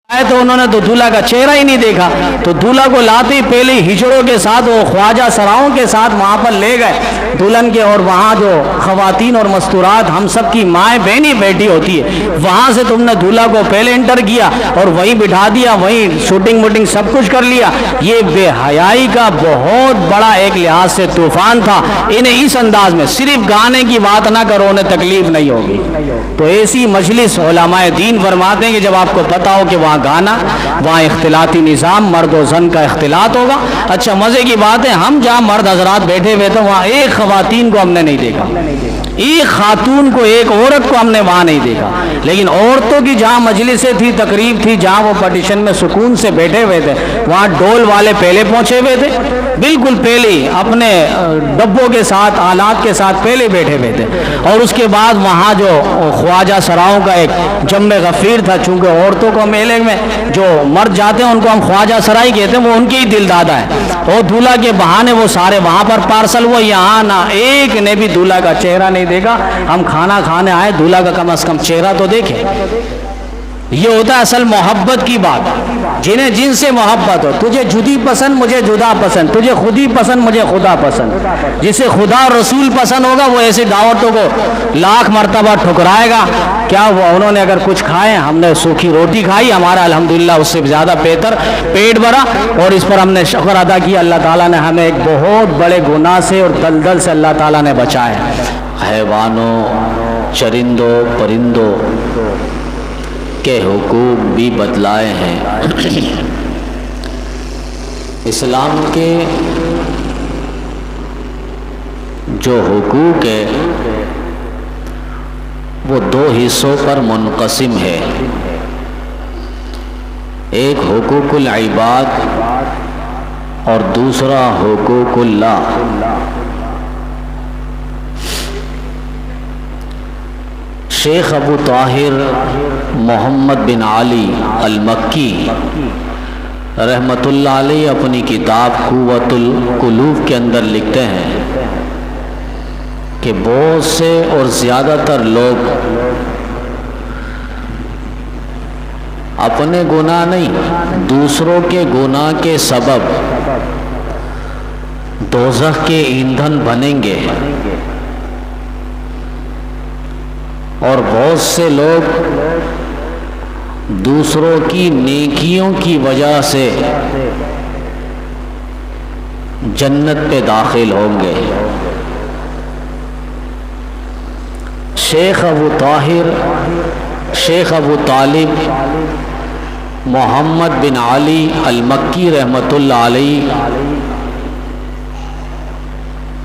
تو انہوں نے تو دولہا کا چہرہ ہی نہیں دیکھا، تو دولہا کو لاتے ہی پہلے ہجڑوں کے ساتھ وہ خواجہ سراؤں کے ساتھ وہاں پر لے گئے دلہن کے، اور وہاں جو خواتین اور مستورات ہم سب کی مائیں بہنیں بیٹھی ہوتی ہے، وہاں سے تم نے دولہا کو پہلے انٹر کیا اور وہیں بٹھا دیا، وہیں شوٹنگ ووٹنگ سب کچھ کر لیا۔ یہ بے حیائی کا بہت بڑا ایک لحاظ سے طوفان تھا۔ انہیں اس انداز میں صرف گانے کی بات نہ کرو، انہیں تکلیف نہیں ہوگی۔ تو ایسی مجلس علماء دین فرماتے ہیں کہ جب آپ کو پتا ہو کہ وہاں گانا، وہاں اختلاطی نظام، مرد و زن کا اختلاط ہوگا۔ اچھا مزے کی بات ہے، ہم جہاں مرد حضرات بیٹھے ہوئے تھے وہاں ایک خواتین کو ہم نے نہیں دیکھا، ایک خاتون کو، ایک عورت کو ہم نے وہاں نہیں دیکھا، لیکن عورتوں کی جہاں مجلسیں تھی، تقریب تھی، جہاں وہ پٹیشن میں سکون سے بیٹھے ہوئے تھے، وہاں ڈول والے پہلے پہنچے ہوئے تھے، بالکل پہلے اپنے ڈبوں کے ساتھ، آلات کے ساتھ پہلے بیٹھے ہوئے تھے۔ اور اس کے بعد وہاں جو خواجہ سراؤں کا ایک جم غفیر تھا، چونکہ عورتوں کو میلے میں جو مرد جاتے ہیں ان کو ہم خواجہ سرائی کہتے ہیں، وہ ان کے ہی دل دادا ہے، اور دولہا کے بہانے وہ سارے وہاں پر پارسل ہوا، یہاں نہ ایک نے بھی دولہا کا چہرہ نہیں دیکھا۔ ہم کھانا کھانے آئے، دولہا کا کم از کم چہرہ تو دیکھے۔ یہ ہوتا ہے اصل محبت کی بات، جنہیں جن سے محبت ہو، تجھے جدی پسند مجھے جدا پسند، تجھے خودی پسند مجھے خدا پسند۔ جسے خدا اور رسول پسند ہوگا وہ ایسی دعوتوں کو لاکھ مرتبہ ٹھکرائے گا۔ کیا وہ انہوں نے اگر کچھ کھائے، ہم نے سوکھی روٹی کھائی، ہمارا الحمدللہ اس سے زیادہ بہتر پیٹ بھرا، اور اس پر ہم نے شکر ادا کیا۔ اللہ تعالیٰ نے ہمیں ایک بہت بڑے گناہ سے اور دلدل سے اللہ تعالیٰ نے بچایا۔ حیوانوں، چرندوں، پرندوں کے حقوق بھی بتلائے ہیں۔ اسلام کے جو حقوق ہے وہ دو حصوں پر منقسم ہے، ایک حقوق العباد اور دوسرا حقوق اللہ۔ شیخ ابو طاہر محمد بن علی المکی رحمۃ اللہ علیہ اپنی کتاب قوت القلوب کے اندر لکھتے ہیں کہ بہت سے اور زیادہ تر لوگ اپنے گناہ نہیں، دوسروں کے گناہ کے سبب دوزخ کے ایندھن بنیں گے، اور بہت سے لوگ دوسروں کی نیکیوں کی وجہ سے جنت پہ داخل ہوں گے۔ شیخ ابو طاہر، شیخ ابو طالب محمد بن علی المکی رحمۃ اللہ علیہ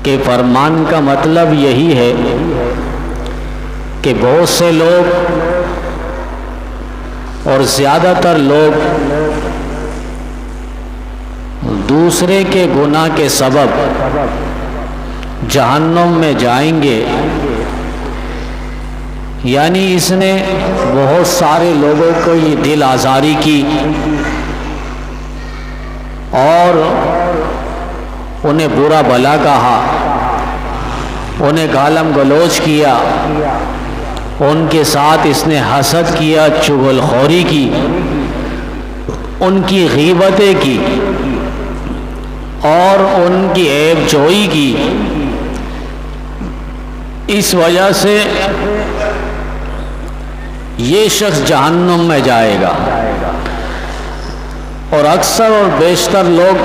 کے فرمان کا مطلب یہی ہے کہ بہت سے لوگ اور زیادہ تر لوگ دوسرے کے گناہ کے سبب جہنم میں جائیں گے، یعنی اس نے بہت سارے لوگوں کو یہ دل آزاری کی اور انہیں برا بھلا کہا، انہیں گالم گلوچ کیا، ان کے ساتھ اس نے حسد کیا، چغل خوری کی، ان کی غیبتیں کی اور ان کی عیب جوئی کی۔ اس وجہ سے یہ شخص جہنم میں جائے گا، اور اکثر اور بیشتر لوگ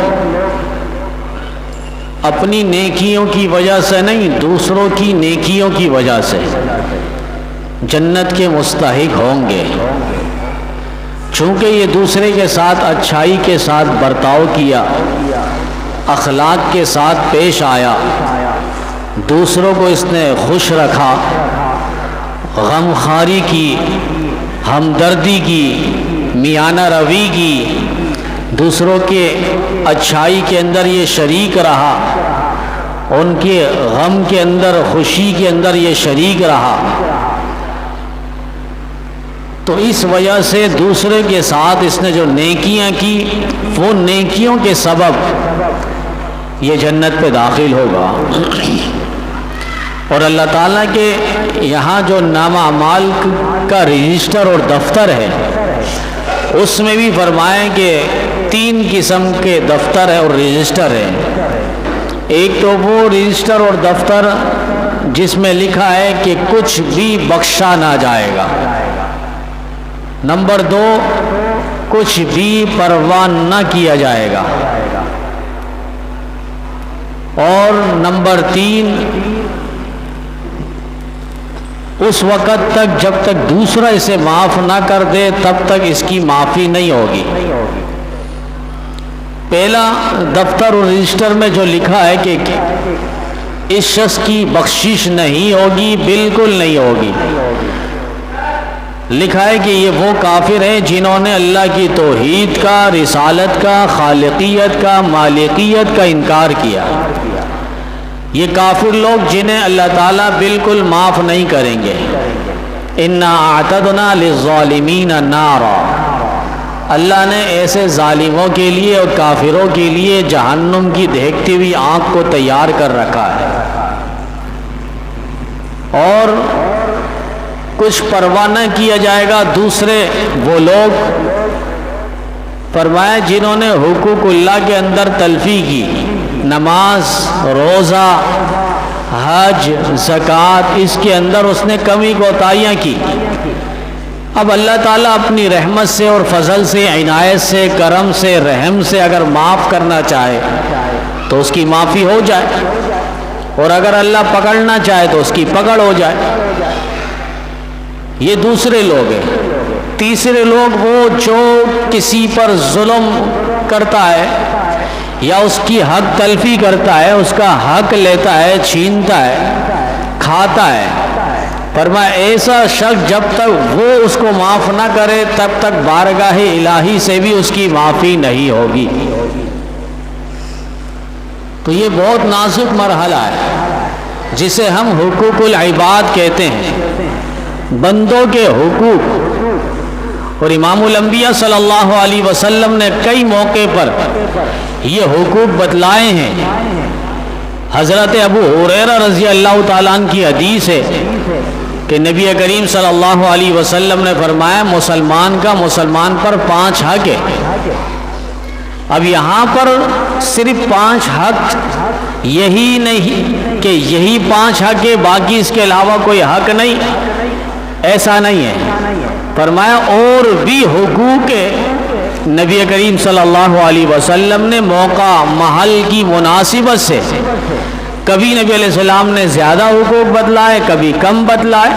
اپنی نیکیوں کی وجہ سے نہیں، دوسروں کی نیکیوں کی وجہ سے جنت کے مستحق ہوں گے، چونکہ یہ دوسرے کے ساتھ اچھائی کے ساتھ برتاؤ کیا، اخلاق کے ساتھ پیش آیا، دوسروں کو اس نے خوش رکھا، غمخواری کی، ہمدردی کی، میانہ روی کی، دوسروں کے اچھائی کے اندر یہ شریک رہا، ان کے غم کے اندر، خوشی کے اندر یہ شریک رہا، تو اس وجہ سے دوسرے کے ساتھ اس نے جو نیکیاں کی، وہ نیکیوں کے سبب یہ جنت پہ داخل ہوگا۔ اور اللہ تعالیٰ کے یہاں جو نامہ اعمال کا رجسٹر اور دفتر ہے، اس میں بھی فرمائیں کہ 3 قسم کے دفتر ہے اور رجسٹر ہے. ایک تو وہ رجسٹر اور دفتر جس میں لکھا ہے کہ کچھ بھی بخشا نہ جائے گا. نمبر 2 کچھ بھی پرواہ نہ کیا جائے گا. اور نمبر 3 اس وقت تک جب تک دوسرا اسے معاف نہ کر دے تب تک اس کی معافی نہیں ہوگی. پہلا دفتر اور رجسٹر میں جو لکھا ہے کہ اس شخص کی بخشش نہیں ہوگی، بالکل نہیں ہوگی. لکھا ہے کہ یہ وہ کافر ہیں جنہوں نے اللہ کی توحید کا، رسالت کا، خالقیت کا، مالکیت کا انکار کیا. یہ کافر لوگ جنہیں اللہ تعالیٰ بالکل معاف نہیں کریں گے. اِنَّا أَعْتَدْنَا لِلظَّالِمِينَ نَارًا، اللہ نے ایسے ظالموں کے لیے اور کافروں کے لیے جہنم کی دہکتی ہوئی آگ کو تیار کر رکھا ہے. اور کچھ پرواہ نہ کیا جائے گا دوسرے وہ لوگ فرمایا جنہوں نے حقوق اللہ کے اندر تلفی کی، نماز، روزہ، حج، زکوٰۃ، اس کے اندر اس نے کمی کوتاہیاں کی. اب اللہ تعالیٰ اپنی رحمت سے اور فضل سے، عنایت سے، کرم سے، رحم سے اگر معاف کرنا چاہے تو اس کی معافی ہو جائے، اور اگر اللہ پکڑنا چاہے تو اس کی پکڑ ہو جائے. یہ دوسرے لوگ ہیں. تیسرے لوگ وہ جو کسی پر ظلم کرتا ہے یا اس کی حق تلفی کرتا ہے، اس کا حق لیتا ہے، چھینتا ہے، کھاتا ہے. فرمایا ایسا شخص جب تک وہ اس کو معاف نہ کرے تب تک بارگاہ الہی سے بھی اس کی معافی نہیں ہوگی. تو یہ بہت نازک مرحلہ ہے جسے ہم حقوق العباد کہتے ہیں، بندوں کے حقوق. اور امام الانبیاء صلی اللہ علیہ وسلم نے کئی موقع پر یہ حقوق بتلائے ہیں. حضرت ابو ہریرہ رضی اللہ تعالیٰ عنہ کی حدیث ہے کہ نبی کریم صلی اللہ علیہ وسلم نے فرمایا مسلمان کا مسلمان پر 5 حق ہے. اب یہاں پر صرف 5 حق یہی نہیں کہ یہی 5 حق ہے، باقی اس کے علاوہ کوئی حق نہیں، ایسا نہیں ہے. فرمایا اور بھی حقوق نبی کریم صلی اللہ علیہ وسلم نے موقع محل کی مناسبت سے کبھی نبی علیہ السلام نے زیادہ حقوق بتلائے، کبھی کم بتلائے،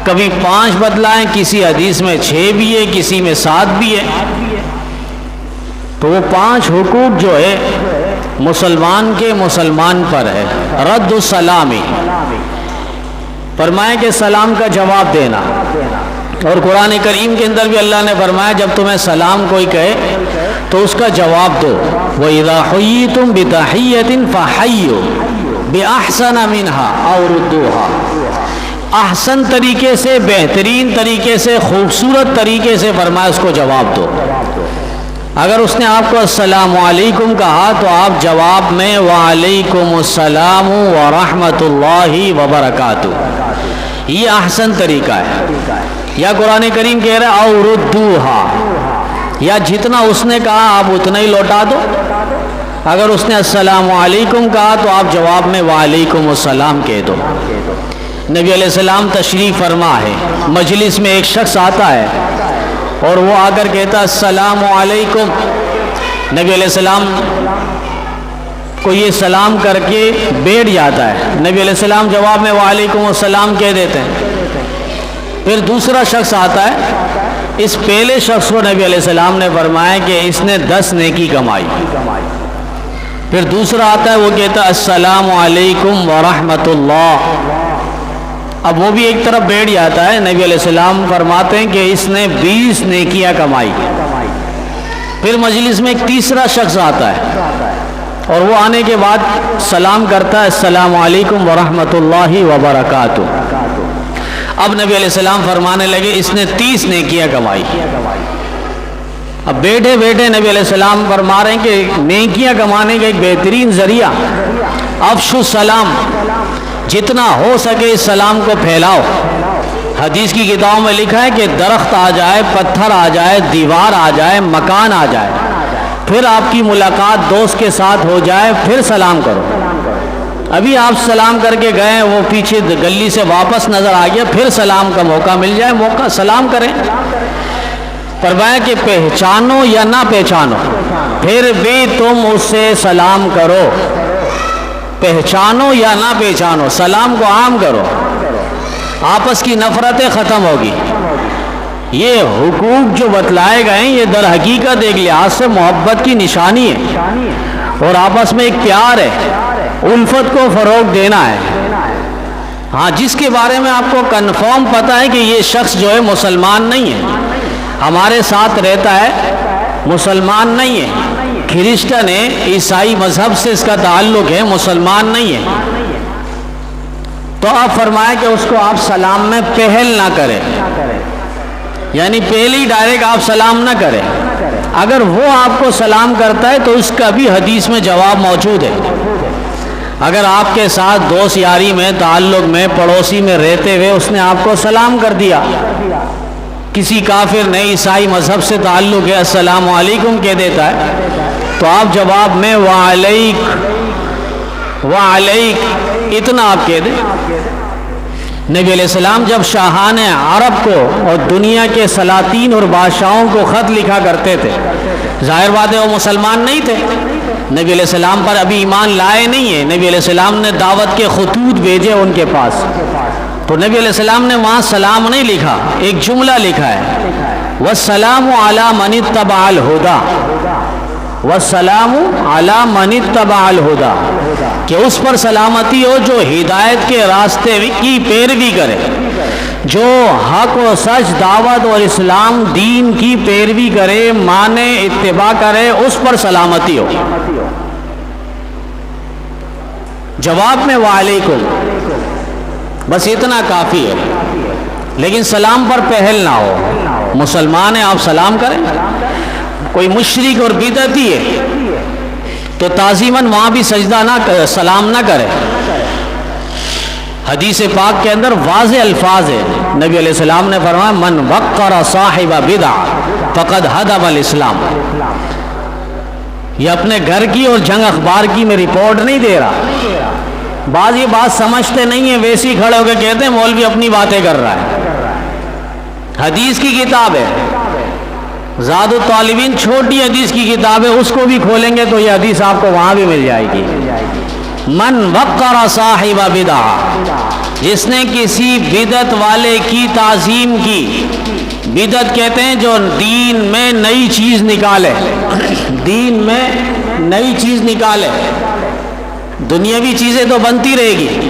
کبھی 5 بتلائے، کسی حدیث میں 6 بھی ہے، کسی میں 7 بھی ہے. تو وہ 5 حقوق جو ہے مسلمان کے مسلمان پر ہے. رد السلامی، فرمایا کہ سلام کا جواب دینا. اور قرآن کریم کے اندر بھی اللہ نے فرمایا جب تمہیں سلام کوئی کہے تو اس کا جواب دو. وَإِذَا حُيِّيتُم بِتَحِيَّةٍ فَحَيُّوا بِأَحْسَنَ مِنْهَا أَوْ رُدُّوهَا، احسن طریقے سے، بہترین طریقے سے، خوبصورت طریقے سے فرمایا اس کو جواب دو. اگر اس نے آپ کو السلام علیکم کہا تو آپ جواب میں وعلیکم السلام ورحمۃ اللہ وبرکاتہ، یہ احسن طریقہ ہے. یا قرآن کریم کہہ رہا ہے او ردوہا، یا جتنا اس نے کہا آپ اتنا ہی لوٹا دو. اگر اس نے السلام علیکم کہا تو آپ جواب میں وعلیکم السلام کہہ دو. نبی علیہ السلام تشریف فرما ہے، مجلس میں ایک شخص آتا ہے اور وہ آ کر کہتا السلام علیکم. نبی علیہ السلام کو یہ سلام کر کے بیٹھ جاتا ہے. نبی علیہ السلام جواب میں وعلیکم السلام کہہ دیتے ہیں. پھر دوسرا شخص آتا ہے، اس پہلے شخص کو نبی علیہ السلام نے فرمایا کہ اس نے 10 نیکی کمائی. پھر دوسرا آتا ہے، وہ کہتا السلام علیکم ورحمۃ اللہ. اب وہ بھی ایک طرف بیٹھ جاتا ہے. نبی علیہ السلام فرماتے ہیں کہ اس نے 20 نیکیاں کمائی. پھر مجلس میں ایک تیسرا شخص آتا ہے اور وہ آنے کے بعد سلام کرتا ہے السلام علیکم ورحمۃ اللہ وبرکاتہ. اب نبی علیہ السلام فرمانے لگے اس نے 30 نیکیاں کمائی. اب بیٹھے بیٹھے نبی علیہ السلام فرما رہے ہیں کہ نیکیاں کمانے کا ایک بہترین ذریعہ افشوا السلام، جتنا ہو سکے اس سلام کو پھیلاؤ. حدیث کی کتابوں میں لکھا ہے کہ درخت آ جائے، پتھر آ جائے، دیوار آ جائے، مکان آ جائے، پھر آپ کی ملاقات دوست کے ساتھ ہو جائے، پھر سلام کرو۔ ابھی آپ سلام کر کے گئے، وہ پیچھے گلی سے واپس نظر آ گیا، پھر سلام کا موقع مل جائے، موقع سلام کریں۔ فرمایا کہ پہچانو یا نہ پہچانو، پھر بھی تم اس سے سلام کرو۔ پہچانو یا نہ پہچانو، سلام کو عام کرو، آپس کی نفرتیں ختم ہوگی۔ یہ حقوق جو بتلائے گئے ہیں، یہ در حقیقت ایک لحاظ سے محبت کی نشانی ہے، اور آپس میں ایک پیار ہے، الفت کو فروغ دینا ہے۔ ہاں، جس کے بارے میں آپ کو کنفرم پتہ ہے کہ یہ شخص جو ہے مسلمان نہیں ہے، ہمارے ساتھ رہتا ہے، مسلمان نہیں ہے، کرسچن ہے، عیسائی مذہب سے اس کا تعلق ہے، مسلمان نہیں ہے، تو آپ فرمائیں کہ اس کو آپ سلام میں پہل نہ کریں، یعنی پہلی ڈائریکٹ آپ سلام نہ کریں۔ اگر وہ آپ کو سلام کرتا ہے تو اس کا بھی حدیث میں جواب موجود ہے۔ اگر آپ کے ساتھ دوست یاری میں، تعلق میں، پڑوسی میں رہتے ہوئے اس نے آپ کو سلام کر دیا، کسی کافر نے، عیسائی مذہب سے تعلق ہے، السلام علیکم کہہ دیتا ہے، تو آپ جواب میں وعلیک وعلیک اتنا آپ کہہ دیں۔ نبی علیہ السلام جب شاہان عرب کو اور دنیا کے سلاطین اور بادشاہوں کو خط لکھا کرتے تھے، ظاہر بات ہے وہ مسلمان نہیں تھے، نبی علیہ السلام پر ابھی ایمان لائے نہیں ہیں، نبی علیہ السلام نے دعوت کے خطوط بھیجے ان کے پاس، تو نبی علیہ السلام نے وہاں سلام نہیں لکھا، ایک جملہ لکھا ہے، والسلام علی من اتبع الہدی، والسلام علی من اتبع الہدی، کہ اس پر سلامتی ہو جو ہدایت کے راستے کی پیروی کرے، جو حق و سچ دعوت اور اسلام دین کی پیروی کرے، مانے، اتباع کرے، اس پر سلامتی ہو۔ جواب میں وعلیکم، بس اتنا کافی ہے، لیکن سلام پر پہل نہ ہو۔ مسلمان ہیں، آپ سلام کریں، کوئی مشرک اور بدعتی ہے تو تعظیماً وہاں بھی سجدہ نہ کرے، سلام نہ کرے۔ حدیث پاک کے اندر واضح الفاظ ہے، نبی علیہ السلام نے فرمایا من وقر صاحب بدعہ فقد ہدم الاسلام۔ یہ اپنے گھر کی اور جنگ اخبار کی میں رپورٹ نہیں دے رہا، بعض یہ بات سمجھتے نہیں ہیں، ویسے ہی کھڑے ہو کے کہتے ہیں مولوی اپنی باتیں کر رہا ہے۔ حدیث کی کتاب ہے، زاد الطالبین چھوٹی حدیث کی کتاب ہے، اس کو بھی کھولیں گے تو یہ حدیث آپ کو وہاں بھی مل جائے گی۔ من وقر صاحب بدعہ، جس نے کسی بدعت والے کی تعظیم کی، بدعت کہتے ہیں جو دین میں نئی چیز نکالے، دین میں نئی چیز نکالے، دنیاوی چیزیں تو بنتی رہے گی،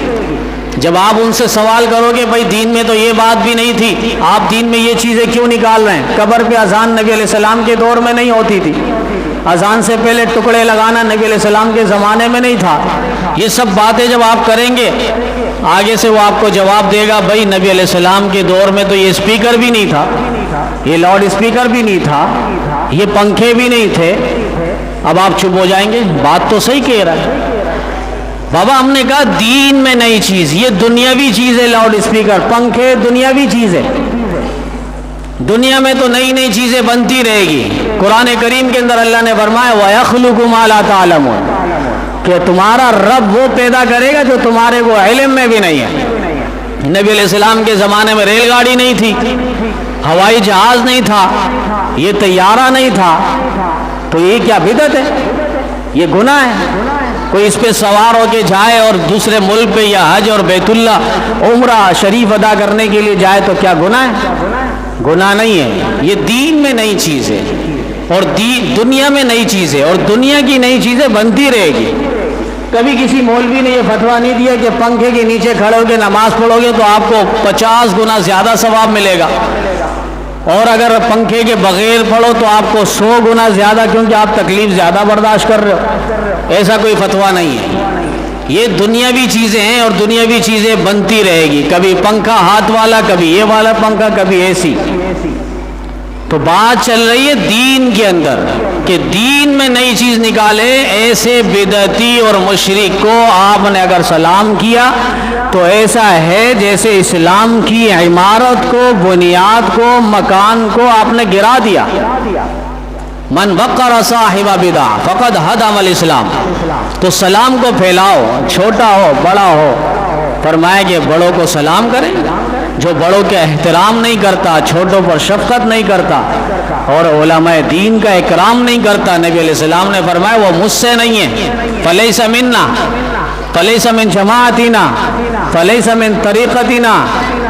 جب آپ ان سے سوال کرو گے بھائی دین میں تو یہ بات بھی نہیں تھی، آپ دین میں یہ چیزیں کیوں نکال رہے ہیں؟ قبر پہ اذان نبی علیہ السلام کے دور میں نہیں ہوتی تھی، اذان سے پہلے ٹکڑے لگانا نبی علیہ السلام کے زمانے میں نہیں تھا۔ یہ سب باتیں جب آپ کریں گے، آگے سے وہ آپ کو جواب دے گا بھائی نبی علیہ السلام کے دور میں تو یہ اسپیکر بھی نہیں تھا، یہ لاؤڈ اسپیکر بھی نہیں تھا، یہ پنکھے بھی نہیں تھے۔ اب آپ چپ ہو جائیں گے، بات تو صحیح کہہ رہا ہے بابا، ہم نے کہا دین میں نئی چیز، یہ دنیاوی چیز ہے، لاؤڈ اسپیکر، پنکھے دنیاوی چیز ہے، دنیا میں تو نئی نئی چیزیں بنتی رہے گی۔ قرآن کریم کے اندر اللہ نے فرمایا وَيَخْلُقُ مَا لَا تَعْلَمُونَ، کہ تمہارا رب وہ پیدا کرے گا جو تمہارے کو علم میں بھی نہیں ہے۔ نبی علیہ السلام کے زمانے میں ریل گاڑی نہیں تھی، ہوائی جہاز نہیں تھا، یہ طیارہ نہیں تھا، تو یہ کیا بدعت ہے؟ یہ گناہ ہے۔ کوئی اس پہ سوار ہو کے جائے اور دوسرے ملک پہ یا حج اور بیت اللہ عمرہ شریف ادا کرنے کے لیے جائے تو کیا گناہ ہے؟ گناہ نہیں ہے، یہ دین میں نئی چیز ہے اور دنیا میں نئی چیز ہے، اور دنیا کی نئی چیزیں بنتی رہے گی۔ کبھی کسی مولوی نے یہ فتویٰ نہیں دیا کہ پنکھے کے نیچے کھڑے ہو کے نماز پڑھو گے تو آپ کو 50 گنا زیادہ ثواب ملے گا، اور اگر پنکھے کے بغیر پڑھو تو آپ کو 100 گنا زیادہ، کیونکہ آپ تکلیف زیادہ برداشت کر رہے ہو۔ ایسا کوئی فتویٰ نہیں ہے، یہ دنیاوی چیزیں ہیں اور دنیاوی چیزیں بنتی رہے گی، کبھی پنکھا ہاتھ والا، کبھی یہ والا پنکھا، کبھی اے سی۔ تو بات چل رہی ہے دین کے اندر کہ دین میں نئی چیز نکالے، ایسے بدعتی اور مشرک کو آپ نے اگر سلام کیا تو ایسا ہے جیسے اسلام کی عمارت کو، بنیاد کو، مکان کو آپ نے گرا دیا۔ من وقر صاحب بدع فقد ہدم الاسلام۔ تو سلام کو پھیلاؤ، چھوٹا ہو بڑا ہو، فرمایا کہ بڑوں کو سلام کریں، جو بڑوں کے احترام نہیں کرتا، چھوٹوں پر شفقت نہیں کرتا اور علماء دین کا اکرام نہیں کرتا، نبی علیہ السلام نے فرمایا وہ مجھ سے نہیں ہے، فلیس منا، فلیس من جماعتنا، فلیس من طریقتنا،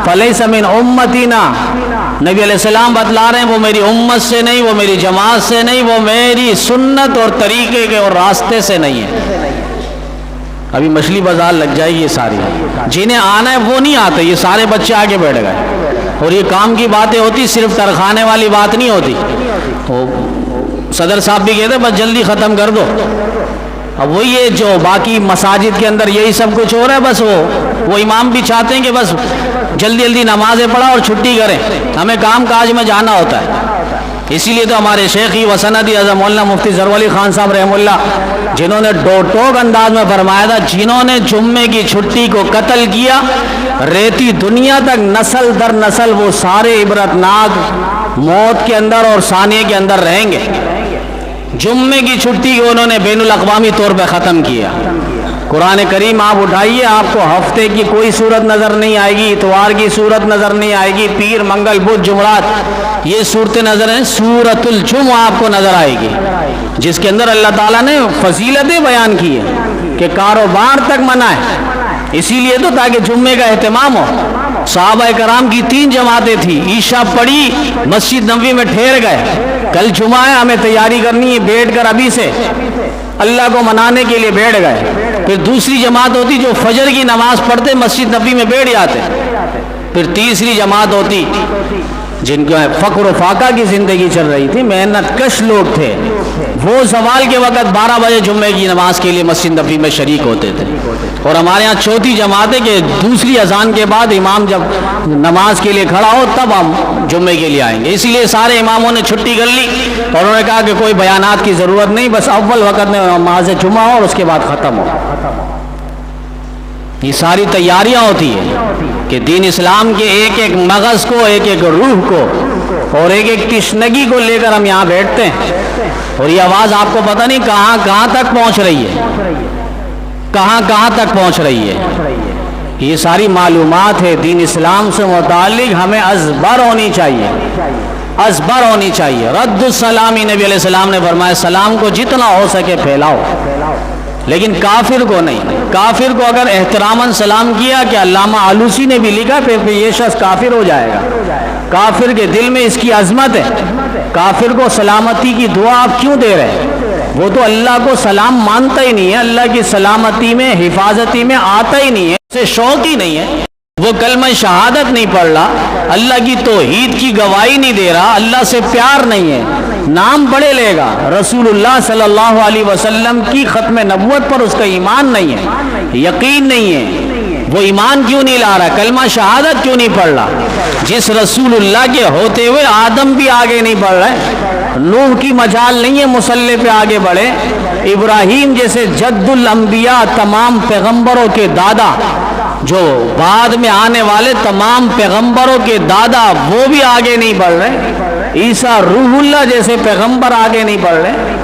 فلیس من امتنا۔ نبی علیہ السلام بتلا رہے ہیں وہ میری امت سے نہیں، وہ میری جماعت سے نہیں، وہ میری سنت اور طریقے کے اور راستے سے نہیں ہے۔ ابھی مچھلی بازار لگ جائے گی، یہ ساری جنہیں آنا ہے وہ نہیں آتے، یہ سارے بچے آگے بیٹھ گئے اور یہ کام کی باتیں ہوتی، صرف ترخانے والی بات نہیں ہوتی۔ صدر صاحب بھی کہتے بس جلدی ختم کر دو۔ اب وہ یہ جو باقی مساجد کے اندر یہی سب کچھ ہو رہا ہے، بس وہ امام بھی چاہتے ہیں کہ بس جلدی جلدی نمازیں پڑھا اور چھٹی کریں، ہمیں کام کاج میں جانا ہوتا ہے۔ اسی لیے تو ہمارے شیخی و سندی اعظم مولانا مفتی ظفر علی خان صاحب رحمہ اللہ، جنہوں نے ٹوک انداز میں فرمایا تھا جنہوں نے جمعے کی چھٹی کو قتل کیا، رہتی دنیا تک نسل در نسل وہ سارے عبرتناک موت کے اندر اور ثانیے کے اندر رہیں گے۔ جمعے کی چھٹی کو انہوں نے بین الاقوامی طور پہ ختم کیا۔ قرآن کریم آپ اٹھائیے، آپ کو ہفتے کی کوئی صورت نظر نہیں آئے گی، اتوار کی صورت نظر نہیں آئے گی، پیر منگل بدھ جمعرات یہ صورتیں نظر ہیں، سورۃ الجمعہ آپ کو نظر آئے گی جس کے اندر اللہ تعالیٰ نے فضیلتیں بیان کی ہیں کہ کاروبار تک منع ہے، اسی لیے تو تاکہ جمعے کا اہتمام ہو۔ صحابہ کرام کی 3 جماعتیں تھیں، عشاء پڑھی مسجد نبوی میں ٹھہر گئے، کل جمعہ ہے ہمیں تیاری کرنی ہے، بیٹھ کر ابھی سے اللہ کو منانے کے لیے بیٹھ گئے۔ پھر دوسری جماعت ہوتی جو فجر کی نماز پڑھتے مسجد نبوی میں بیٹھ جاتے۔ پھر تیسری جماعت ہوتی جن کو فقر و فاقہ کی زندگی چل رہی تھی، محنت کش لوگ تھے، وہ زوال کے وقت 12 بجے جمعے کی نماز کے لیے مسجد نبوی میں شریک ہوتے تھے۔ اور ہمارے ہاں چوتھی جماعت ہے کہ دوسری اذان کے بعد امام جب نماز کے لیے کھڑا ہو تب ہم جمعے کے لیے آئیں گے۔ اسی لیے سارے اماموں نے چھٹی کر لی اور انہوں نے کہا کہ کوئی بیانات کی ضرورت نہیں، بس اول وقت میں نماز جمعہ ہو اور اس کے بعد ختم ہو۔ یہ ساری تیاریاں ہوتی ہیں کہ دین اسلام کے ایک ایک مغز کو، ایک ایک روح کو اور ایک ایک تشنگی کو لے کر ہم یہاں بیٹھتے ہیں، اور یہ آواز آپ کو پتہ نہیں کہاں کہاں تک پہنچ رہی ہے، کہاں کہاں تک پہنچ رہی ہے۔ یہ ساری معلومات ہے دین اسلام سے متعلق، ہمیں ازبر ہونی چاہیے، ازبر ہونی چاہیے۔ رد السلام، نبی علیہ السلام نے فرمایا سلام کو جتنا ہو سکے پھیلاؤ، لیکن کافر کو نہیں۔ کافر کو اگر احتراماً سلام کیا، کہ علامہ آلوسی نے بھی لکھا پھر یہ شخص کافر ہو جائے گا، کافر کے دل میں اس کی عظمت ہے، کافر کو سلامتی کی دعا آپ کیوں دے رہے ہیں؟ وہ تو اللہ کو سلام مانتا ہی نہیں ہے، اللہ کی سلامتی میں حفاظتی میں آتا ہی نہیں ہے، اسے شوق ہی نہیں ہے، وہ کلمہ شہادت نہیں پڑھ رہا، اللہ کی توحید کی گواہی نہیں دے رہا، اللہ سے پیار نہیں ہے، نام بڑے لے گا، رسول اللہ صلی اللہ علیہ وسلم کی ختم نبوت پر اس کا ایمان نہیں ہے، یقین نہیں ہے، وہ ایمان کیوں نہیں لا رہا، کلمہ شہادت کیوں نہیں پڑھ رہا؟ جس رسول اللہ کے ہوتے ہوئے آدم بھی آگے نہیں بڑھ رہے، نوح کی مجال نہیں ہے مصلی پہ آگے بڑھے، ابراہیم جیسے جد الانبیاء تمام پیغمبروں کے دادا، جو بعد میں آنے والے تمام پیغمبروں کے دادا، وہ بھی آگے نہیں بڑھ رہے، عیسیٰ روح اللہ جیسے پیغمبر آگے نہیں بڑھ رہے۔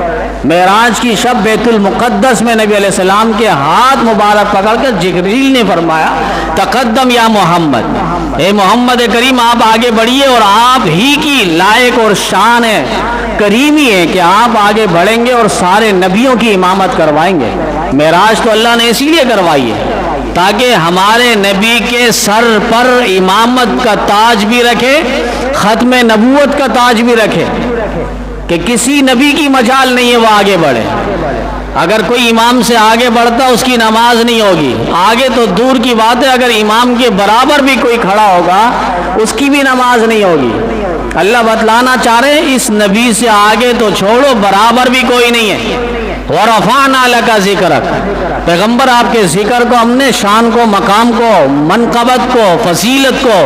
معراج کی شب بیت المقدس میں نبی علیہ السلام کے ہاتھ مبارک پکڑ کر جبریل نے فرمایا تقدم یا محمد، اے محمد کریم آپ آگے بڑھیے، اور آپ ہی کی لائق اور شان ہے، کریمی ہے کہ آپ آگے بڑھیں گے اور سارے نبیوں کی امامت کروائیں گے۔ معراج تو اللہ نے اسی لیے کروائی ہے تاکہ ہمارے نبی کے سر پر امامت کا تاج بھی رکھے، ختم نبوت کا تاج بھی رکھے، کہ کسی نبی کی مجال نہیں ہے وہ آگے بڑھے۔ اگر کوئی امام سے آگے بڑھتا اس کی نماز نہیں ہوگی، آگے تو دور کی بات ہے، اگر امام کے برابر بھی کوئی کھڑا ہوگا اس کی بھی نماز نہیں ہوگی۔ اللہ بتلانا چاہ رہے ہیں اس نبی سے آگے تو چھوڑو برابر بھی کوئی نہیں ہے. وَرَفَعْنَا لَكَ ذِكْرَكَ، پیغمبر آپ کے ذکر کو ہم نے شان کو، مقام کو، منقبت کو، فضیلت کو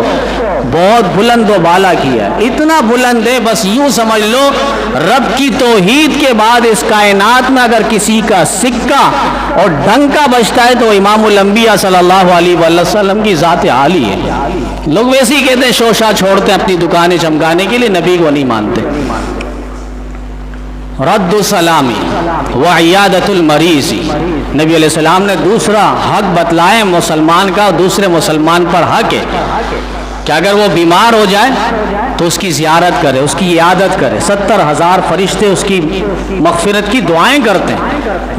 بہت بلند و بالا کیا ہے. اتنا بلند ہے بس یوں سمجھ لو رب کی توحید کے بعد اس کائنات میں اگر کسی کا سکہ اور ڈنکا بجتا ہے تو امام الانبیاء صلی اللہ علیہ وسلم کی ذات عالی ہے. لوگ ویسے ہی کہتے ہیں شوشہ چھوڑتے ہیں اپنی دکانیں چمکانے کے لیے، نبی کو نہیں مانتے. رد السلامی وعیادت المریض، نبی علیہ السلام نے دوسرا حق بتلائے مسلمان کا، دوسرے مسلمان پر حق ہے کہ اگر وہ بیمار ہو جائے تو اس کی زیارت کرے، اس کی عیادت کرے. 70,000 فرشتے اس کی مغفرت کی دعائیں کرتے ہیں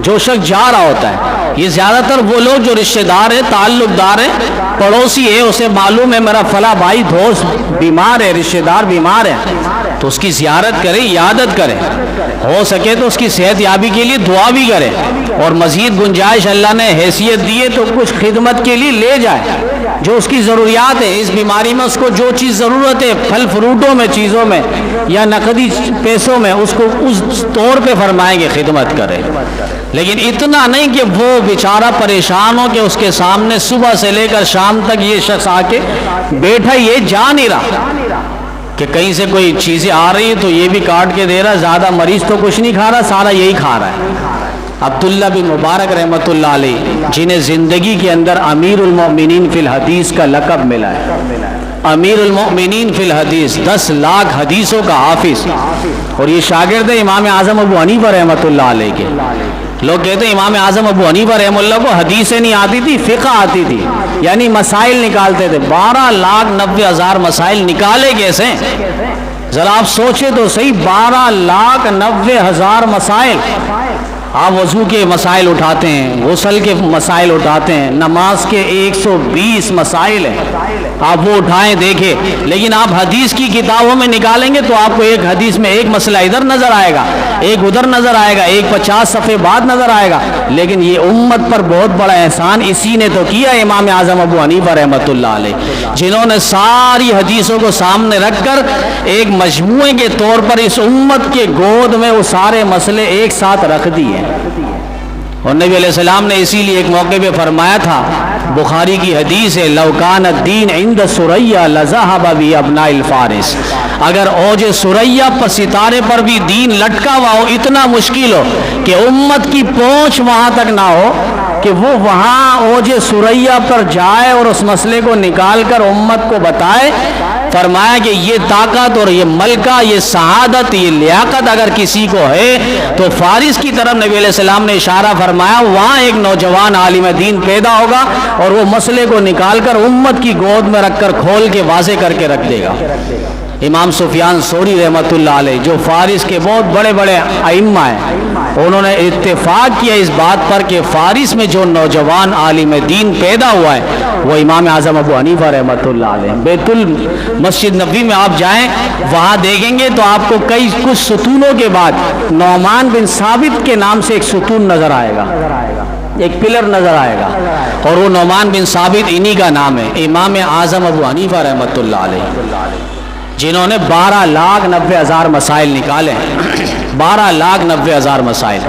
جو شخص جا رہا ہوتا ہے. یہ زیادہ تر وہ لوگ جو رشتہ دار ہیں، تعلق دار ہیں، پڑوسی ہے، اسے معلوم ہے میرا فلاں بھائی دوست بیمار ہے، رشتہ دار بیمار ہے، تو اس کی زیارت کرے، عیادت کرے، ہو سکے تو اس کی صحت یابی کے لیے دعا بھی کرے، اور مزید گنجائش اللہ نے حیثیت دی ہے تو کچھ خدمت کے لیے لے جائے جو اس کی ضروریات ہے. اس بیماری میں اس کو جو چیز ضرورت ہے، پھل فروٹوں میں، چیزوں میں یا نقدی پیسوں میں، اس کو اس طور پہ فرمائیں گے خدمت کرے. لیکن اتنا نہیں کہ وہ بیچارہ پریشان ہو کہ اس کے سامنے صبح سے لے کر شام تک یہ شخص آ کے بیٹھا، یہ جا نہیں رہا کہ کہیں سے کوئی چیزیں آ رہی تو یہ بھی کاٹ کے دے رہا. زیادہ مریض تو کچھ نہیں کھا رہا، سارا یہی کھا رہا ہے. عبداللہ بن مبارک رحمۃ اللہ علیہ جنہیں زندگی کے اندر امیر المؤمنین فی الحدیث کا لقب ملا ہے، امیر المؤمنین فی الحدیث، 10 لاکھ حدیثوں کا حافظ، اور یہ شاگرد امام اعظم ابو حنیفہ رحمۃ اللہ علیہ کے. لوگ کہتے ہیں امام اعظم ابو حنیفہ رحمہ اللہ کو حدیثیں نہیں آتی تھی، فقہ آتی تھی، یعنی مسائل نکالتے تھے. 12,90,000 مسائل نکالے کیسے؟ ذرا آپ سوچے تو صحیح، 12,90,000 مسائل. آپ وضو کے مسائل اٹھاتے ہیں، غسل کے مسائل اٹھاتے ہیں، نماز کے 120 مسائل ہیں، آپ وہ اٹھائیں دیکھیں. لیکن آپ حدیث کی کتابوں میں نکالیں گے تو آپ کو ایک حدیث میں ایک مسئلہ ادھر نظر آئے گا، ایک ادھر نظر آئے گا، ایک 50 صفحے بعد نظر آئے گا. لیکن یہ امت پر بہت بڑا احسان اسی نے تو کیا، امام اعظم ابو حنیفہ رحمۃ اللہ علیہ، جنہوں نے ساری حدیثوں کو سامنے رکھ کر ایک مجموعے کے طور پر اس امت کے گود میں وہ سارے مسئلے ایک ساتھ رکھ دیے. اور نبی علیہ السلام نے اسی لیے ایک موقع پہ فرمایا تھا، بخاری کی حدیث ہے، لو کان الدین عند ثریا لذهب بابناء الفارس، اگر اوج ثریا پر ستارے پر بھی دین لٹکا ہوا ہو، اتنا مشکل ہو کہ امت کی پہنچ وہاں تک نہ ہو کہ وہ وہاں اوج ثریا پر جائے اور اس مسئلے کو نکال کر امت کو بتائے. فرمایا کہ یہ طاقت اور یہ ملکہ، یہ سعادت، یہ لیاقت اگر کسی کو ہے تو فارس کی طرف نبی علیہ السلام نے اشارہ فرمایا، وہاں ایک نوجوان عالم دین پیدا ہوگا اور وہ مسئلے کو نکال کر امت کی گود میں رکھ کر کھول کے واضح کر کے رکھ دے گا. امام سفیان ثوری رحمۃ اللہ علیہ جو فارس کے بہت بڑے بڑے ائمہ ہیں، انہوں نے اتفاق کیا اس بات پر کہ فارس میں جو نوجوان عالم دین پیدا ہوا ہے وہ امام اعظم ابو حنیفہ رحمۃ اللہ علیہ. بیت المسجد نبوی میں آپ جائیں، وہاں دیکھیں گے تو آپ کو کچھ ستونوں کے بعد نعمان بن ثابت کے نام سے ایک ستون نظر آئے گا، ایک پلر نظر آئے گا، اور وہ نعمان بن ثابت انہی کا نام ہے. امام اعظم ابو حنیفہ رحمۃ اللہ علیہ جنہوں نے 12,90,000 مسائل نکالے، 12,90,000 مسائل،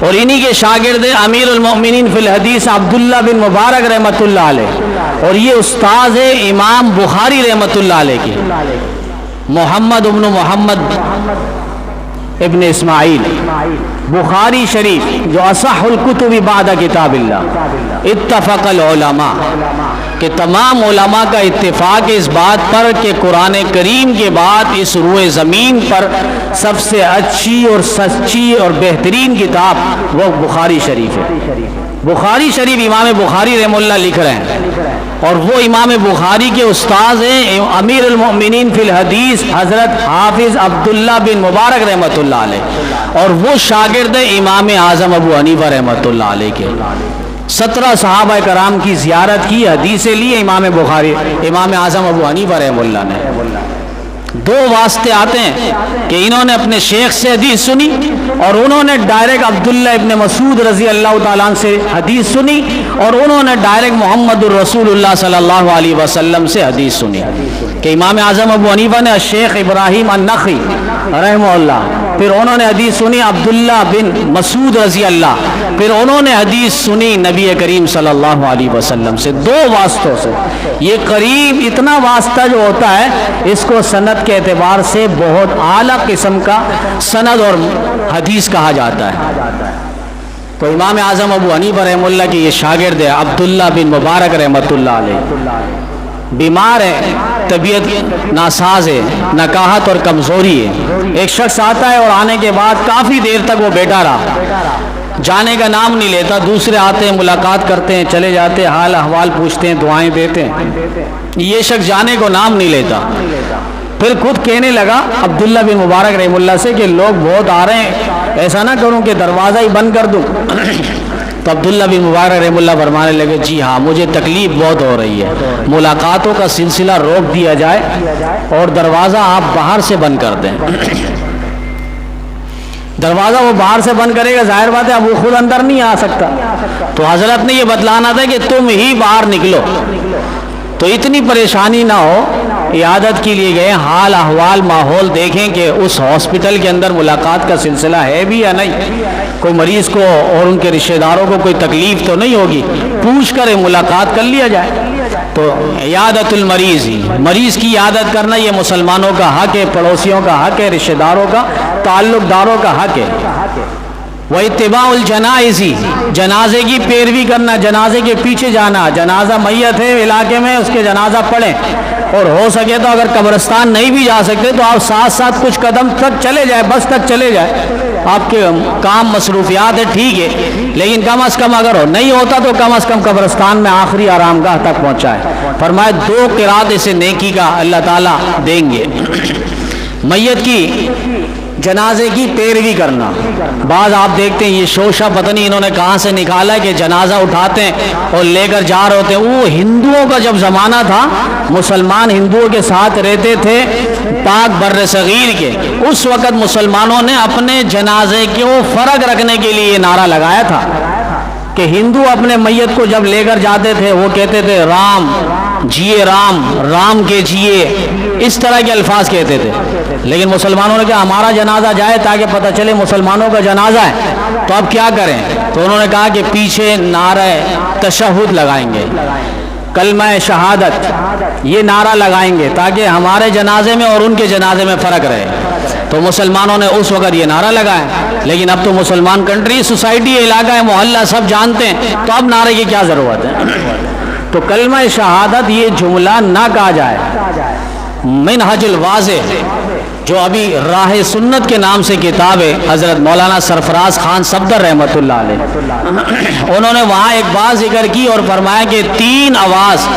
اور انہی کے شاگرد امیر المؤمنین فی الحدیث عبداللہ بن مبارک رحمۃ اللہ علیہ، اور یہ استاذ ہے امام بخاری رحمۃ اللہ علیہ کی، محمد ابن محمد ابن اسماعیل بخاری شریف جو اصح الکتب بعد کتاب اللہ. اتفق العلماء کہ تمام علماء کا اتفاق اس بات پر کہ قرآن کریم کے بعد اس روئے زمین پر سب سے اچھی اور سچی اور بہترین کتاب وہ بخاری شریف ہے. بخاری شریف امام بخاری رحمہ اللہ لکھ رہے ہیں، اور وہ امام بخاری کے استاذ ہیں امیر المؤمنین فی الحدیث حضرت حافظ عبداللہ بن مبارک رحمۃ اللہ علیہ، اور وہ شاگرد امام اعظم ابو حنیفہ رحمۃ اللہ علیہ کے. 17 صحابہ کرام کی زیارت کی، حدیثیں لی امام بخاری امام اعظم ابو حنیفہ رحمہ اللہ نے. 2 واسطے آتے ہیں کہ انہوں نے اپنے شیخ سے حدیث سنی، اور انہوں نے ڈائریکٹ عبداللہ ابن مسعود رضی اللہ تعالیٰ عنہ سے حدیث سنی، اور انہوں نے ڈائریکٹ محمد الرسول اللہ صلی اللہ علیہ وسلم سے حدیث سنی. کہ امام اعظم ابو حنیفہ نے شیخ ابراہیم النخعی رحمہ اللہ، پھر انہوں نے حدیث سنی عبداللہ بن مسعود رضی اللہ، پھر انہوں نے حدیث سنی نبی کریم صلی اللہ علیہ وسلم سے، دو واسطوں سے۔ یہ قریب اتنا واسطہ جو ہوتا ہے اس کو سند کے اعتبار سے بہت اعلیٰ قسم کا سند اور حدیث کہا جاتا ہے۔ تو امام اعظم ابو حنیفہ رحمہ اللہ کی یہ شاگرد ہے عبداللہ بن مبارک رحمۃ اللہ علیہ، بیمار ہے، طبیعت ناساز ہے، نکاہت اور کمزوری ہے۔ ایک شخص آتا ہے اور آنے کے بعد کافی دیر تک وہ بیٹھا رہا، جانے کا نام نہیں لیتا، دوسرے آتے ہیں، ملاقات کرتے ہیں، چلے جاتے ہیں، حال احوال پوچھتے ہیں، دعائیں دیتے ہیں، یہ شخص جانے کو نام نہیں لیتا۔ پھر خود کہنے لگا عبداللہ بن مبارک رحمہ اللہ سے کہ لوگ بہت آ رہے ہیں، ایسا نہ کروں کہ دروازہ ہی بند کر دوں۔ تو عبداللہ بن مبارک رحمہ اللہ فرمانے لگے جی ہاں، مجھے تکلیف بہت ہو رہی ہے، ملاقاتوں کا سلسلہ روک دیا جائے اور دروازہ آپ باہر سے بند کر دیں۔ دروازہ وہ باہر سے بند کرے گا، ظاہر بات ہے اب وہ خود اندر نہیں آ سکتا، تو حضرت نے یہ بتلانا تھا کہ تم ہی باہر نکلو۔ تو اتنی پریشانی نہ ہو، عیادت کے لیے گئے، حال احوال ماحول دیکھیں کہ اس ہاسپٹل کے اندر ملاقات کا سلسلہ ہے بھی یا نہیں، کوئی مریض کو اور ان کے رشتہ داروں کو کوئی تکلیف تو نہیں ہوگی، پوچھ کر ملاقات کر لیا جائے۔ تو عیادت المریض ہی، مریض کی عیادت کرنا یہ مسلمانوں کا حق ہے، پڑوسیوں کا حق ہے، رشتہ داروں کا، تعلق داروں کا حق ہے۔ وَاتِّبَاعُ الْجَنَائِزِ، جنازے کی پیروی کرنا، جنازے کے پیچھے جانا، جنازہ میت ہے علاقے میں اس کے جنازہ پڑھیں، اور ہو سکے تو اگر قبرستان نہیں بھی جا سکتے تو آپ ساتھ ساتھ کچھ قدم تک چلے جائیں، بس تک چلے جائیں، آپ کے کام مصروفیات ہے ٹھیک ہے، لیکن کم از کم اگر نہیں ہوتا تو کم از کم قبرستان میں آخری آرام گاہ تک پہنچائے۔ فرمائے 2 قرات اسے نیکی کا اللہ تعالیٰ دیں گے۔ میت کی جنازے کی پیروی کرنا، بعض آپ دیکھتے ہیں یہ شوشہ پتہ نہیں انہوں نے کہاں سے نکالا ہے کہ جنازہ اٹھاتے ہیں اور لے کر جا رہے ہوتے ہیں۔ وہ ہندوؤں کا جب زمانہ تھا، مسلمان ہندوؤں کے ساتھ رہتے تھے پاک بر صغیر کے، اس وقت مسلمانوں نے اپنے جنازے کو فرق رکھنے کے لیے یہ نعرہ لگایا تھا کہ ہندو اپنے میت کو جب لے کر جاتے تھے وہ کہتے تھے رام جیے، رام رام کے جیے، اس طرح کے الفاظ کہتے تھے۔ لیکن مسلمانوں نے کہا ہمارا جنازہ جائے تاکہ پتہ چلے مسلمانوں کا جنازہ ہے، تو اب کیا کریں؟ تو انہوں نے کہا کہ پیچھے نعرہ تشہد لگائیں گے، کلمہ شہادت یہ نعرہ لگائیں گے تاکہ ہمارے جنازے میں اور ان کے جنازے میں فرق رہے۔ تو مسلمانوں نے اس وقت یہ نعرہ لگایا، لیکن اب تو مسلمان کنٹری، سوسائٹی، علاقہ ہے، محلہ سب جانتے ہیں، تو اب نعرے کی کیا ضرورت ہے؟ تو کلمہ شہادت یہ جملہ نہ کہا جائے۔ منہج الواضح جو ابھی راہ سنت کے نام سے کتاب ہے، حضرت مولانا سرفراز خان صفدر رحمۃ اللہ علیہ، انہوں نے وہاں ایک بات ذکر کی اور فرمایا کہ 3 آواز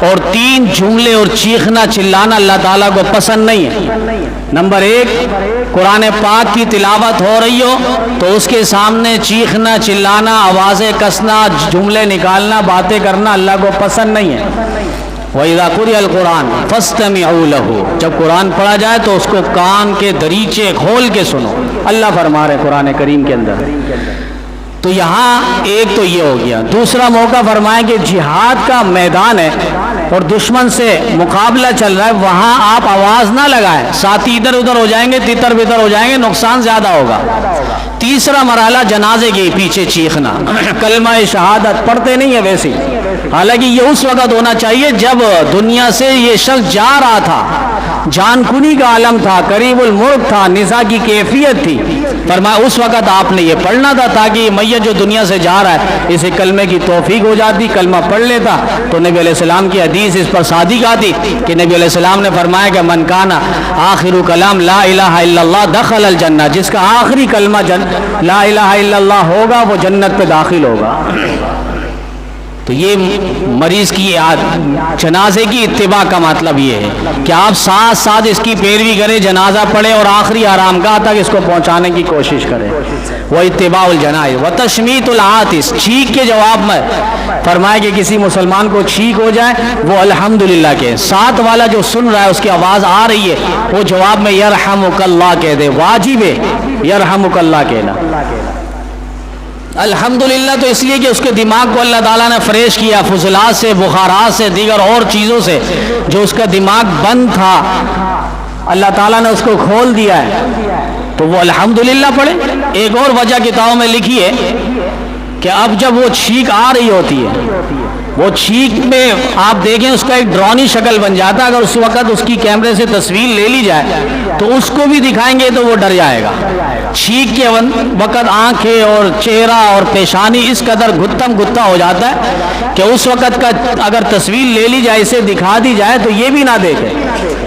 اور 3 جملے اور چیخنا چلانا اللہ تعالیٰ کو پسند نہیں ہے۔ نمبر 1، قرآن پاک کی تلاوت ہو رہی ہو تو اس کے سامنے چیخنا چلانا، آوازیں کسنا، جملے نکالنا، باتیں کرنا اللہ کو پسند نہیں ہے۔ وَإِذَا قُرِئَ الْقُرْآنُ فَاسْتَمِعُوا لَهُ، جب قرآن پڑھا جائے تو اس کو کان کے دریچے کھول کے سنو، اللہ فرما رہے قرآن کریم کے اندر۔ تو یہاں ایک تو یہ ہو گیا۔ دوسرا موقع فرمائیں کہ جہاد کا میدان ہے اور دشمن سے مقابلہ چل رہا ہے، وہاں آپ آواز نہ لگائیں، ساتھی ادھر ادھر ہو جائیں گے، تتر بتر ہو جائیں گے، نقصان زیادہ ہوگا۔ تیسرا مرحلہ جنازے کے پیچھے چیخنا، کلمہ شہادت پڑھتے نہیں ہے ویسے، حالانکہ یہ اس وقت ہونا چاہیے جب دنیا سے یہ شخص جا رہا تھا، جان کنی کا عالم تھا، قریب المرگ تھا، نزا کی کیفیت تھی، فرمایا اس وقت آپ نے یہ پڑھنا تھا تاکہ یہ میت جو دنیا سے جا رہا ہے اسے کلمے کی توفیق ہو جاتی، کلمہ پڑھ لیتا۔ تو نبی علیہ السلام کی حدیث اس پر صادق آتی کہ نبی علیہ السلام نے فرمایا کہ من کانا آخر کلام لا الہ الا اللہ دخل الجنہ، جس کا آخری کلمہ لا الہ الا اللہ ہوگا وہ جنت پہ داخل ہوگا۔ تو یہ مریض کی جنازے کی اتباع کا مطلب یہ ہے کہ آپ ساتھ ساتھ اس کی پیروی کریں، جنازہ پڑھیں اور آخری آرام گاہ تک اس کو پہنچانے کی کوشش کریں۔ وہ اتباع الجنائز و تشمیت العاطس، چھینک کے جواب میں فرمایا کہ کسی مسلمان کو چھینک ہو جائے وہ الحمدللہ کے ساتھ والا جو سن رہا ہے اس کی آواز آ رہی ہے وہ جواب میں یرحمک اللہ کہہ دے، واجب ہے یرحمک اللہ کہنا۔ الحمدللہ تو اس لیے کہ اس کے دماغ کو اللہ تعالیٰ نے فریش کیا فضلات سے، بخارات سے، دیگر اور چیزوں سے جو اس کا دماغ بند تھا اللہ تعالیٰ نے اس کو کھول دیا ہے، تو وہ الحمدللہ پڑھے۔ ایک اور وجہ کتابوں میں لکھی ہے کہ اب جب وہ چھینک آ رہی ہوتی ہے، وہ چھینک میں آپ دیکھیں اس کا ایک ڈرونی شکل بن جاتا ہے، اگر اس وقت اس کی کیمرے سے تصویر لے لی جائے تو اس کو بھی دکھائیں گے تو وہ ڈر جائے گا۔ چھینک کے وقت آنکھیں اور چہرہ اور پیشانی اس قدر گتھم گتھا ہو جاتا ہے کہ اس وقت کا اگر تصویر لے لی جائے، اسے دکھا دی جائے تو یہ بھی نہ دیکھے۔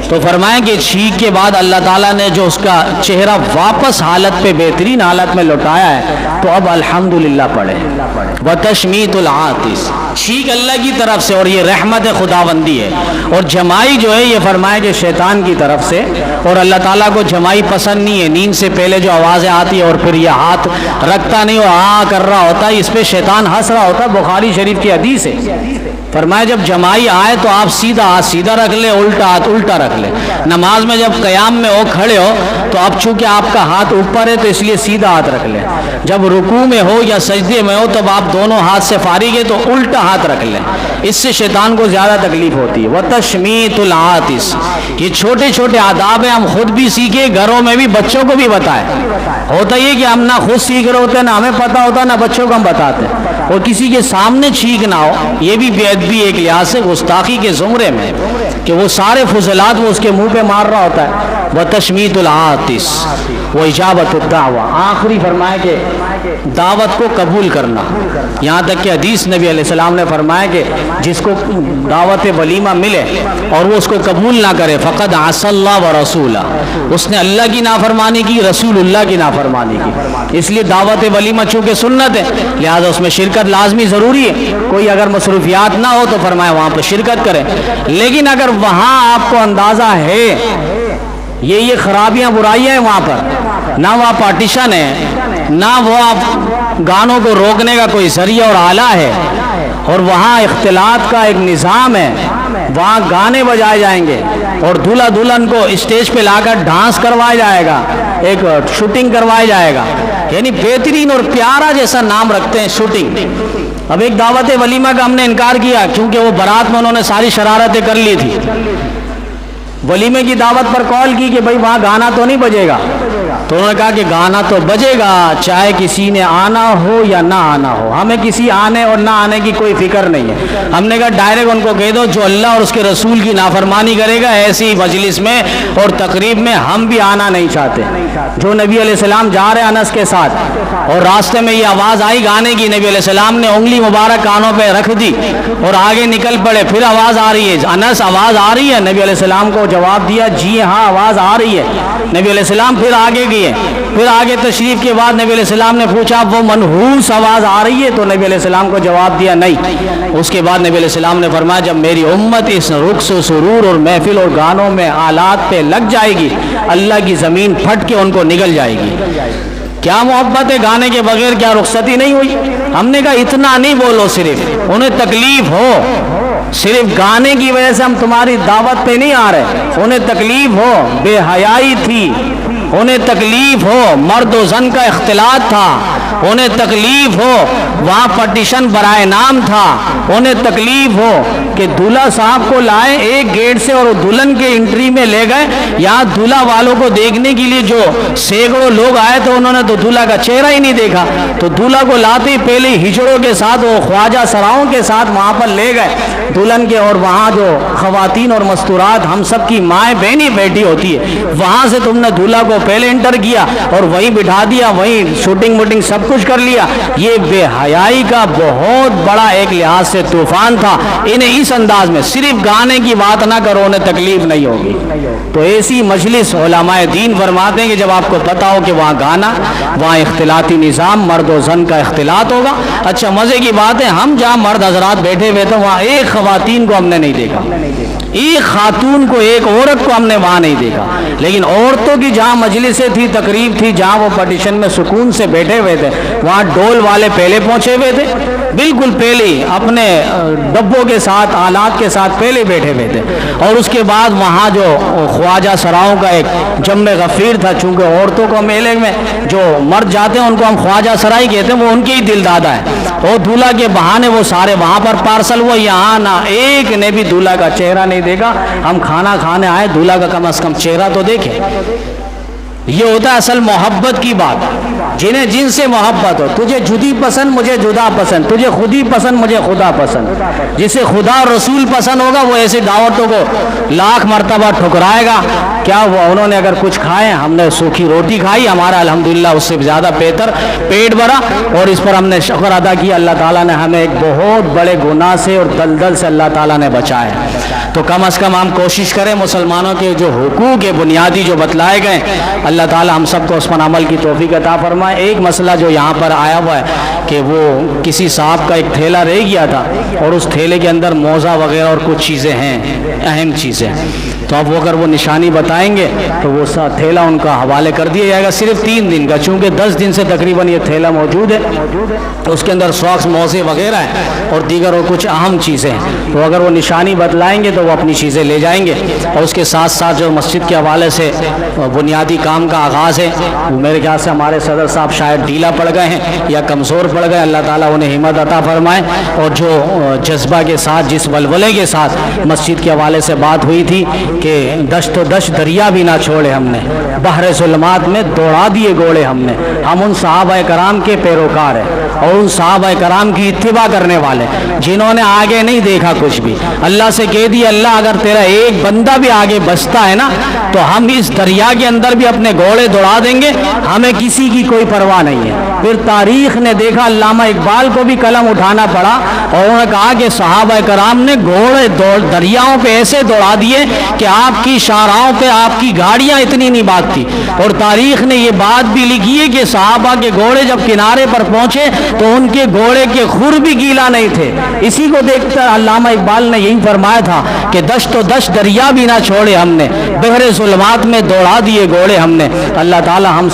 تو فرمائیں کہ چھینک کے بعد اللہ تعالیٰ نے جو اس کا چہرہ واپس حالت پہ بہترین حالت میں لوٹایا ہے تو اب الحمدللہ پڑھے۔ وَتَشْمِيتُ الْعَاطِسِ، چھینک اللہ کی طرف سے اور یہ رحمت خداوندی ہے، اور جمائی جو ہے یہ فرمائے کہ شیطان کی طرف سے، اور اللہ تعالیٰ کو جمائی پسند نہیں ہے۔ نیند سے پہلے جو آوازیں آتی ہے اور پھر یہ ہاتھ رکھتا نہیں اور ہاں کر رہا ہوتا ہے، اس پہ شیطان ہنس رہا ہوتا ہے، بخاری شریف کی حدیث ہے۔ فرمایا جب جمائی آئے تو آپ سیدھا ہاتھ سیدھا رکھ لیں، الٹا ہاتھ الٹا رکھ لیں۔ نماز میں جب قیام میں ہو کھڑے ہو تو اب چونکہ آپ کا ہاتھ اوپر ہے تو اس لیے سیدھا ہاتھ رکھ لیں۔ جب رکوع میں ہو یا سجدے میں ہو تب آپ دونوں ہاتھ سے فارغ ہے تو الٹا ہاتھ رکھ لیں، اس سے شیطان کو زیادہ تکلیف ہوتی ہے۔ وَتَشْمِيتُ الْعَاطِسِ، یہ چھوٹے چھوٹے آداب ہیں، ہم خود بھی سیکھیں، گھروں میں بھی بچوں کو بھی بتائیں۔ ہوتا یہ کہ ہم نہ خود سیکھ رہے ہوتے ہیں، نہ ہمیں پتہ ہوتا، نہ بچوں کو ہم بتاتے ہیں، اور کسی کے سامنے چھینک نہ ہو، یہ بھی بے ادبی ایک لحاظ سے گستاخی کے زمرے میں کہ وہ سارے فضلات وہ اس کے منہ پہ مار رہا ہوتا ہے۔ وَتَشْمِيتُ الْعَاطِسِ وَإِجَابَةُ الدَّعْوَةِ، آخری فرمایا کہ دعوت کو قبول کرنا۔ یہاں تک کہ حدیث نبی علیہ السلام نے فرمایا کہ جس کو دعوت ولیمہ ملے اور وہ اس کو قبول نہ کرے فقد عصى اللہ ورسولہ، اس نے اللہ کی نافرمانی کی، رسول اللہ کی نافرمانی کی۔ اس لیے دعوت ولیمہ چونکہ سنت ہے لہذا اس میں شرکت لازمی ضروری ہے۔ کوئی اگر مصروفیات نہ ہو تو فرمایا وہاں پہ شرکت کریں، لیکن اگر وہاں آپ کو اندازہ ہے یہ خرابیاں برائیاں ہیں وہاں پر، نہ وہاں پارٹیشن ہے، نہ وہ آپ گانوں کو روکنے کا کوئی ذریعہ اور آلہ ہے، اور وہاں اختلاط کا ایک نظام ہے، وہاں گانے بجائے جائیں گے اور دولہا دلہن کو اسٹیج پہ لا کر ڈانس کروایا جائے گا، ایک شوٹنگ کروایا جائے گا، یعنی بہترین اور پیارا جیسا نام رکھتے ہیں شوٹنگ۔ اب ایک دعوت ولیمہ کا ہم نے انکار کیا کیونکہ وہ برات میں انہوں نے ساری شرارتیں کر لی تھی، ولیمے کی دعوت پر کال کی کہ بھائی وہاں گانا تو نہیں بجے گا، تو انہوں نے کہا کہ گانا تو بجے گا چاہے کسی نے آنا ہو یا نہ آنا ہو، ہمیں کسی آنے اور نہ آنے کی کوئی فکر نہیں ہے۔ ہم نے کہا ڈائریکٹ ان کو کہہ دو جو اللہ اور اس کے رسول کی نافرمانی کرے گا ایسی مجلس میں اور تقریب میں ہم بھی آنا نہیں چاہتے۔ جو نبی علیہ السلام جا رہے انس کے ساتھ اور راستے میں یہ آواز آئی گانے کی، نبی علیہ السلام نے انگلی مبارک کانوں پہ رکھ دی اور آگے نکل پڑے، پھر آواز آ رہی ہے، انس آواز آ رہی ہے؟ نبی علیہ السلام کو جواب دیا جی ہاں آواز آ رہی ہے۔ نبی علیہ السلام پھر آگے گئے، پھر آگے تشریف کے بعد نبی علیہ السلام نے پوچھا وہ منحوس آواز آ رہی ہے؟ تو نبی علیہ السلام کو جواب دیا نہیں۔ اس کے بعد نبی علیہ السلام نے فرمایا جب میری امت اس رقص و سرور اور محفل اور گانوں میں آلات پہ لگ جائے گی اللہ کی زمین پھٹ کے ان کو نگل جائے گی۔ کیا محبت ہے گانے کے بغیر، کیا رخصتی نہیں ہوئی؟ ہم نے کہا اتنا نہیں بولو، صرف انہیں تکلیف ہو، صرف گانے کی وجہ سے ہم تمہاری دعوت پہ نہیں آ رہے، انہیں تکلیف ہو، بے حیائی تھی، انہیں تکلیف ہو، مرد و زن کا اختلاط تھا، انہیں تکلیف ہو وہاں پٹیشن برائے نام تھا، انہیں تکلیف ہو کہ دولہا صاحب کو لائے ایک گیٹ سے اور دلہن کے انٹری میں لے گئے، یہاں دولہا والوں کو دیکھنے کے لیے جو سینکڑوں لوگ آئے تو انہوں نے تو دولہا کا چہرہ ہی نہیں دیکھا، تو دولہا کو لاتے ہی پہلے ہجڑوں کے ساتھ وہ خواجہ سراؤں کے ساتھ وہاں پر لے گئے دلہن کے، اور وہاں جو خواتین اور مستورات ہم سب کی مائیں بہنیں بیٹھی ہوتی ہے وہاں سے تم نے دولہا کو پہلے انٹر کیا اور وہیں بٹھا دیا، وہیں شوٹنگ موٹنگ سب کچھ کر لیا۔ یہ بے حیائی کا بہت بڑا ایک لحاظ سے طوفان تھا۔ انہیں اس انداز میں صرف گانے کی بات نہ کرو، انہیں تکلیف نہیں ہوگی۔ تو ایسی مجلس علماء دین فرماتے ہیں کہ جب آپ کو پتا ہو کہ وہاں گانا، وہاں اختلاطی نظام، مرد و زن کا اختلاط ہوگا۔ اچھا مزے کی بات ہے ہم جہاں مرد حضرات بیٹھے ہوئے تھے وہاں ایک خواتین کو ہم نے نہیں دیکھا، ایک خاتون کو, ایک عورت کو ہم نے وہاں نہیں دیکھا. لیکن عورتوں کی جہاں مجلسیں تھی, تقریب تھی, جہاں وہ پٹیشن میں سکون سے بیٹھے ہوئے تھے, وہاں ڈول والے پہلے پہنچے ہوئے تھے, بالکل پہلے اپنے ڈبوں کے ساتھ, آلات کے ساتھ پہلے بیٹھے ہوئے تھے. اور اس کے بعد وہاں جو خواجہ سراؤں کا ایک جم غفیر تھا, چونکہ عورتوں کو میلے میں جو مرد جاتے ہیں ان کو ہم خواجہ سرائی کہتے ہیں, وہ ان کے ہی دل دادا ہے. اور دولہا کے بہانے وہ سارے وہاں پر پارسل ہوا, یہاں نہ ایک نے بھی دولہا کا چہرہ نہیں دیکھا. ہم کھانا کھانے آئے, دولہا کا کم از کم چہرہ تو دیکھیں. یہ ہوتا ہے اصل محبت کی بات. جنہیں جن سے محبت ہو, تجھے جدی پسند مجھے جدا پسند, تجھے خودی پسند مجھے خدا پسند. جسے خدا اور رسول پسند ہوگا وہ ایسی دعوتوں کو لاکھ مرتبہ ٹھکرائے گا. کیا وہ انہوں نے اگر کچھ کھائے, ہم نے سوکھی روٹی کھائی, ہمارا الحمدللہ اس سے زیادہ بہتر پیٹ بھرا, اور اس پر ہم نے شکر ادا کیا. اللہ تعالیٰ نے ہمیں ایک بہت بڑے گناہ سے اور دلدل سے اللہ تعالیٰ نے بچایا. تو کم از کم ہم کوشش کریں مسلمانوں کے جو حقوق بنیادی جو بتلائے گئے, اللہ تعالیٰ ہم سب کو اس پر عمل کی توفیق عطا فرمائے. ایک مسئلہ جو یہاں پر آیا ہوا ہے کہ وہ کسی صاحب کا ایک تھیلا رہ گیا تھا, اور اس تھیلے کے اندر موزہ وغیرہ اور کچھ چیزیں ہیں, اہم چیزیں. تو اب وہ اگر وہ نشانی بتائیں گے تو وہ تھیلا ان کا حوالے کر دیا جائے گا صرف 3 دن کا, چونکہ 10 دن سے تقریباً یہ تھیلا موجود ہے. اس کے اندر ساکس, موزے وغیرہ ہیں اور دیگر اور کچھ اہم چیزیں ہیں. تو اگر وہ نشانی بتلائیں گے تو وہ اپنی چیزیں لے جائیں گے. اور اس کے ساتھ ساتھ جو مسجد کے حوالے سے بنیادی کام کا آغاز ہے, وہ میرے خیال سے ہمارے صدر صاحب شاید ڈھیلا پڑ گئے ہیں یا کمزور پڑ گئے. اللہ تعالیٰ انہیں ہمت عطا فرمائے. اور جو جذبہ کے ساتھ, جس ولولے کے ساتھ مسجد کے حوالے سے بات ہوئی تھی کہ دشت و دشت دریا بھی نہ چھوڑے ہم نے, بحر ظلمات میں دوڑا دیے گوڑے ہم نے. ہم ان صحابہ کرام کے پیروکار ہیں اور ان صحابہ کرام کی اتباع کرنے والے جنہوں نے آگے نہیں دیکھا کچھ بھی. اللہ سے کہہ دیا, اللہ اگر تیرا ایک بندہ بھی آگے بچتا ہے نا تو ہم اس دریا کے اندر بھی اپنے گھوڑے دوڑا دیں گے, ہمیں کسی کی کوئی پرواہ نہیں ہے. پھر تاریخ نے دیکھا, علامہ اقبال کو بھی قلم اٹھانا پڑا اور انہوں نے کہا کہ صحابہ کرام نے گھوڑے دریاؤں پہ ایسے دوڑا دیے کہ آپ کی شاہراہوں پہ آپ کی گاڑیاں اتنی نہیں بھاگتی. اور تاریخ نے یہ بات بھی لکھی ہے کہ صحابہ کے گھوڑے جب کنارے پر پہنچے تو ان کے گھوڑے کے خر بھی گیلا نہیں تھے. اسی کو دیکھ کر علامہ اقبال نے یہی فرمایا تھا کہ دشت و دشت دریا بھی نہ چھوڑے ہم نے, بحر ظلمات میں دوڑا دیے گھوڑے ہم نے. اللہ تعالی ہم